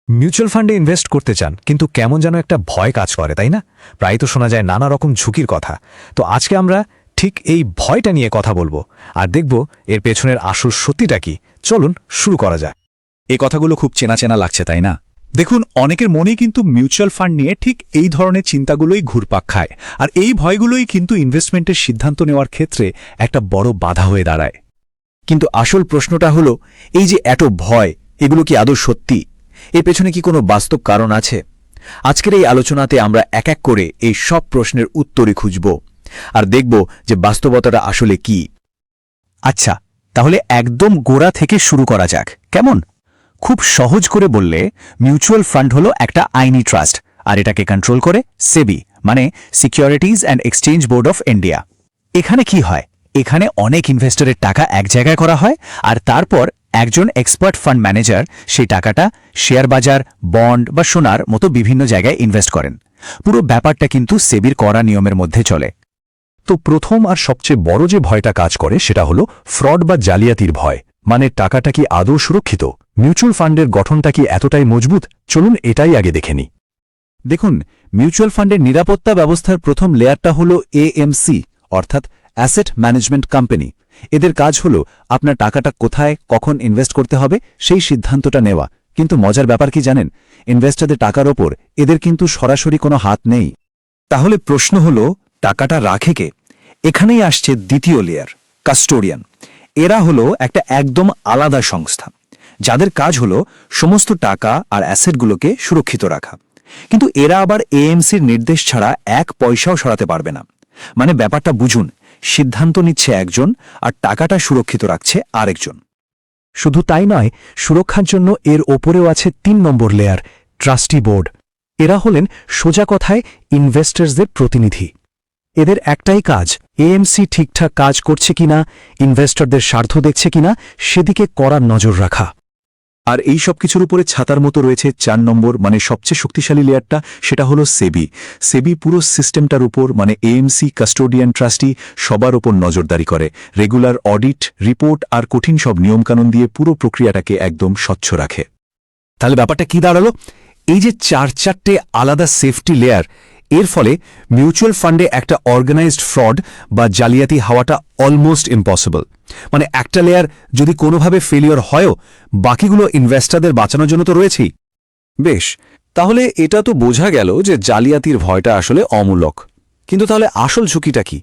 Mutual ফান্ডে invest করতে চান কিন্তু কেমন যেন একটা ভয় কাজ করে, তাই না? প্রায় তো শোনা যায় নানা রকম ঝুঁকির কথা। তো আজকে আমরা ঠিক এই ভয়টা নিয়ে কথা বলবো আর দেখব এর পেছনের আসল সত্যিটা কি। চলুন শুরু করা যায়। এই কথাগুলো খুব চেনা চেনা লাগছে, তাই না? দেখুন, অনেকের মনেই কিন্তু মিউচুয়াল ফান্ড নিয়ে ঠিক এই ধরনের চিন্তাগুলোই ঘুরপাক খায়, আর এই ভয়গুলোই কিন্তু ইনভেস্টমেন্টের সিদ্ধান্ত নেওয়ার ক্ষেত্রে একটা বড় বাধা হয়ে দাঁড়ায়। কিন্তু আসল প্রশ্নটা হলো, এই যে এত ভয়, এগুলো কি আদৌ সত্যি? এর পেছনে কি কোনো বাস্তব কারণ আছে? আজকের এই আলোচনাতে আমরা এক এক করে এই সব প্রশ্নের উত্তরই খুঁজব আর দেখব যে বাস্তবতাটা আসলে কি। আচ্ছা, তাহলে একদম গোড়া থেকে শুরু করা যাক, কেমন? খুব সহজ করে বললে, মিউচুয়াল ফান্ড হলো একটা আইনি ট্রাস্ট, আর এটাকে কন্ট্রোল করে সেবি, মানে securities and exchange board of India. এখানে কি হয়? এখানে অনেক ইনভেস্টরের টাকা এক জায়গায় করা হয়, আর তারপর একজন এক্সপার্ট ফান্ড ম্যানেজার সেই টাকাটা শেয়ার বাজার, বন্ড বা সোনার মতো বিভিন্ন জায়গায় ইনভেস্ট করেন। পুরো ব্যাপারটা কিন্তু সেবির করা নিয়মের মধ্যে চলে। তো প্রথম আর সবচেয়ে বড় যে ভয়টা কাজ করে সেটা হলো ফ্রড বা জালিয়াতির ভয়। মানে টাকাটা কি আদৌ সুরক্ষিত? মিউচুয়াল ফান্ডের গঠনটা কি এতটাই মজবুত? চলুন এটাই আগে দেখে নিই। দেখুন, মিউচুয়াল ফান্ডের নিরাপত্তা ব্যবস্থার প্রথম লেয়ারটা হলো এএমসি, অর্থাৎ অ্যাসেট ম্যানেজমেন্ট কোম্পানি। এদের কাজ হলো আপনার টাকাটা কোথায় কখন ইনভেস্ট করতে হবে সেই সিদ্ধান্তটা নেওয়া। কিন্তু মজার ব্যাপার কি জানেন? ইনভেস্টরদের টাকার ওপর এদের কিন্তু সরাসরি কোনো হাত নেই। তাহলে প্রশ্ন হলো, টাকাটা রাখে কে? এখানেই আসছে দ্বিতীয় লেয়ার, কাস্টোডিয়ান। এরা হলো একটা একদম আলাদা সংস্থা, যাদের কাজ হলো সমস্ত টাকা আর অ্যাসেটগুলোকে সুরক্ষিত রাখা। কিন্তু এরা আবার এএমসির নির্দেশ ছাড়া এক পয়সাও সরাতে পারবে না। মানে ব্যাপারটা বুঝুন, সিদ্ধান্ত নিচ্ছে একজন আর টাকাটা সুরক্ষিত রাখছে আরেকজন। শুধু তাই নয়, সুরক্ষার জন্য এর ওপরেও আছে ৩ নম্বর লেয়ার, ট্রাস্টি বোর্ড। এরা হলেন সোজা কথায় ইনভেস্টরসদের প্রতিনিধি। এদের একটাই কাজ, এএমসি ঠিকঠাক কাজ করছে কিনা, ইনভেস্টরদের স্বার্থ দেখছে কিনা সেদিকে কড়া নজর রাখা। আর এই সব কিছুর উপরে ছাতার মতো রয়েছে ৪ নম্বর, মানে সবচেয়ে শক্তিশালী লেয়ারটা, সেটা হলো সেবি। সেবি পুরো সিস্টেমটার উপর, মানে এএমসি, কাস্টোডিয়ান, ট্রাস্টি সবার ওপর নজরদারি করে। রেগুলার অডিট, রিপোর্ট আর কঠিন সব নিয়মকানুন দিয়ে পুরো প্রক্রিয়াটাকে একদম স্বচ্ছ রাখে। তাহলে ব্যাপারটা কি দাঁড়ালো? এই যে চারটে আলাদা সেফটি লেয়ার, এর ফলে মিউচুয়াল ফান্ডে একটা অর্গানাইজড ফ্রড বা জালিয়াতি হওয়াটা অলমোস্ট ইম্পসিবল। মানে একটা লেয়ার যদি কোনোভাবে ফেলিওর হয়ও, বাকিগুলো ইনভেস্টরদের বাঁচানোর জন্য তো রয়েছেই। বেশ, তাহলে এটা তো বোঝা গেল যে জালিয়াতির ভয়টা আসলে অমূলক। কিন্তু তাহলে আসল ঝুঁকিটা কি?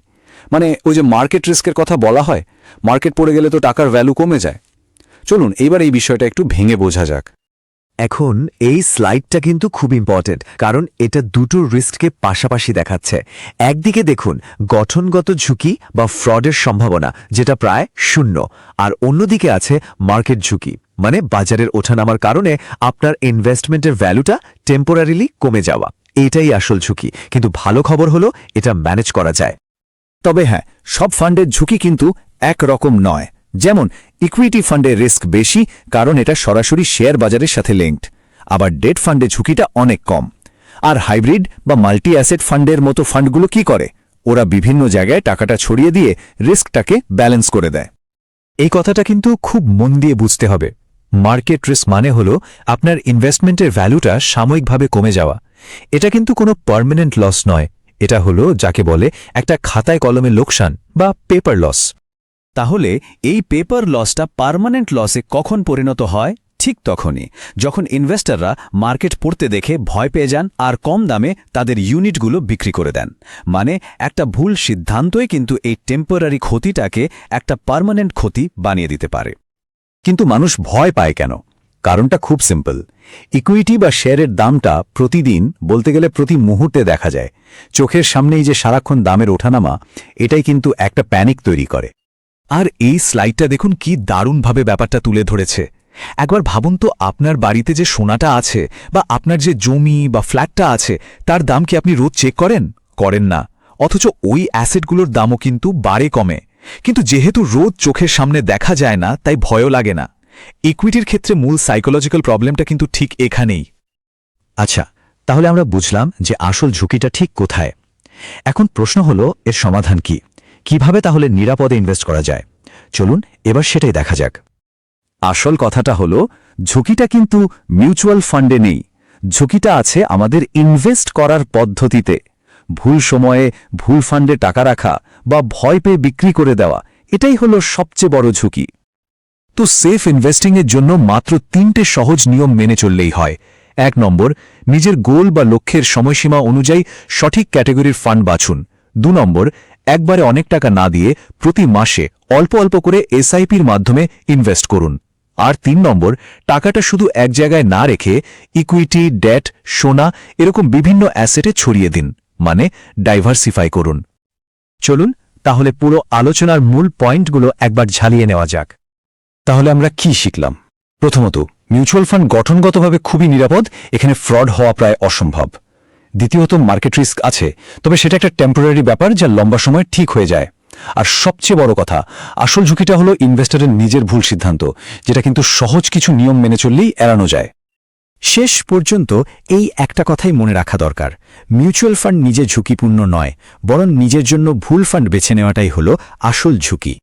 মানে ওই যে মার্কেট রিস্কের কথা বলা হয়, মার্কেট পড়ে গেলে তো টাকার ভ্যালু কমে যায়। চলুন এইবার এই বিষয়টা একটু ভেঙে বোঝা যাক। এখন এই স্লাইডটা কিন্তু খুব ইম্পর্টেন্ট, কারণ এটা দুটো রিস্ককে পাশাপাশি দেখাচ্ছে। একদিকে দেখুন গঠনগত ঝুঁকি বা ফ্রডের সম্ভাবনা, যেটা প্রায় 0, আর অন্যদিকে আছে মার্কেট ঝুঁকি, মানে বাজারের ওঠানামার কারণে আপনার ইনভেস্টমেন্টের ভ্যালুটা টেম্পোরারিলি কমে যাওয়া। এটাই আসল ঝুঁকি, কিন্তু ভালো খবর হলো এটা ম্যানেজ করা যায়। তবে হ্যাঁ, সব ফান্ডের ঝুঁকি কিন্তু একরকম নয়। যেমন ইকুইটি ফান্ডে রিস্ক বেশি, কারণ এটা সরাসরি শেয়ার বাজারের সাথে লিঙ্কড। আবার ডেট ফান্ডে ঝুঁকিটা অনেক কম। আর হাইব্রিড বা মাল্টি অ্যাসেট ফান্ডের মতো ফান্ডগুলো কি করে? ওরা বিভিন্ন জায়গায় টাকাটা ছড়িয়ে দিয়ে রিস্কটাকে ব্যালেন্স করে দেয়। এই কথাটা কিন্তু খুব মন দিয়ে বুঝতে হবে। মার্কেট রিস্ক মানে হলো আপনার ইনভেস্টমেন্টের ভ্যালুটা সাময়িকভাবে কমে যাওয়া। এটা কিন্তু কোনো পার্মানেন্ট লস নয়, এটা হলো যাকে বলে একটা খাতায় কলমে লোকসান বা পেপার লস। তাহলে এই পেপার লসটা পার্মানেন্ট লসে কখন পরিণত হয়? ঠিক তখনই, যখন ইনভেস্টররা মার্কেট পড়তে দেখে ভয় পেয়ে যান আর কম দামে তাদের ইউনিটগুলো বিক্রি করে দেন। মানে একটা ভুল সিদ্ধান্তই কিন্তু এই টেম্পোরারি ক্ষতিটাকে একটা পার্মানেন্ট ক্ষতি বানিয়ে দিতে পারে। কিন্তু মানুষ ভয় পায় কেন? কারণটা খুব সিম্পল। ইকুইটি বা শেয়ারের দামটা প্রতিদিন, বলতে গেলে প্রতি মুহূর্তে দেখা যায়। চোখের সামনেই যে সারাক্ষণ দামের ওঠানামা, এটাই কিন্তু একটা প্যানিক তৈরি করে। আর এই স্লাইডটা দেখুন কি দারুণভাবে ব্যাপারটা তুলে ধরেছে। একবার ভাবুন তো, আপনার বাড়িতে যে সোনাটা আছে বা আপনার যে জমি বা ফ্ল্যাটটা আছে, তার দাম কি আপনি রোজ চেক করেন? করেন না। অথচ ওই অ্যাসেটগুলোর দামও কিন্তু বাড়ে কমে। কিন্তু যেহেতু রোজ চোখের সামনে দেখা যায় না, তাই ভয়ও লাগে না। ইকুইটির ক্ষেত্রে মূল সাইকোলজিক্যাল প্রবলেমটা কিন্তু ঠিক এখানেই। আচ্ছা, তাহলে আমরা বুঝলাম যে আসল ঝুঁকিটা ঠিক কোথায়। এখন প্রশ্ন হলো এর সমাধান কি? কিভাবে তাহলে নিরাপদে ইনভেস্ট করা যায়? চলুন এবার সেটাই দেখা যাক। আসল কথাটা হলো ঝুঁকিটা কিন্তু মিউচুয়াল ফান্ডে নেই, ঝুঁকিটা আছে আমাদের ইনভেস্ট করার পদ্ধতিতে। ভুল সময়ে ভুল ফান্ডে টাকা রাখা বা ভয় পেয়ে বিক্রি করে দেওয়া, এটাই হলো সবচেয়ে বড় ঝুঁকি। তো সেফ ইনভেস্টিংয়ের জন্য মাত্র 3টে সহজ নিয়ম মেনে চললেই হয়। 1 নম্বর, নিজের গোল বা লক্ষ্যের সময়সীমা অনুযায়ী সঠিক ক্যাটাগরির ফান্ড বাছুন। 2 নম্বর, একবারে অনেক টাকা না দিয়ে প্রতি মাসে অল্প অল্প করে এসআইপির মাধ্যমে ইনভেস্ট করুন। আর 3 নম্বর, টাকাটা শুধু এক জায়গায় না রেখে ইকুইটি, ডেট, সোনা এরকম বিভিন্ন অ্যাসেটে ছড়িয়ে দিন, মানে ডাইভার্সিফাই করুন। চলুন তাহলে পুরো আলোচনার মূল পয়েন্টগুলো একবার ঝালিয়ে নেওয়া যাক। তাহলে আমরা কি শিখলাম? প্রথমত, মিউচুয়াল ফান্ড গঠনগতভাবে খুবই নিরাপদ, এখানে ফ্রড হওয়া প্রায় অসম্ভব। দ্বিতীয়ত, মার্কেট রিস্ক আছে, তবে সেটা একটা টেম্পোরারি ব্যাপার যা লম্বা সময় ঠিক হয়ে যায়। আর সবচেয়ে বড় কথা, আসল ঝুঁকিটা হলো ইনভেস্টরের নিজের ভুল সিদ্ধান্ত, যেটা কিন্তু সহজ কিছু নিয়ম মেনে চললেই এড়ানো যায়। শেষ পর্যন্ত এই একটা কথাই মনে রাখা দরকার, মিউচুয়াল ফান্ড নিজে ঝুঁকিপূর্ণ নয়, বরং নিজের জন্য ভুল ফান্ড বেছে নেওয়াটাই হলো আসল ঝুঁকি।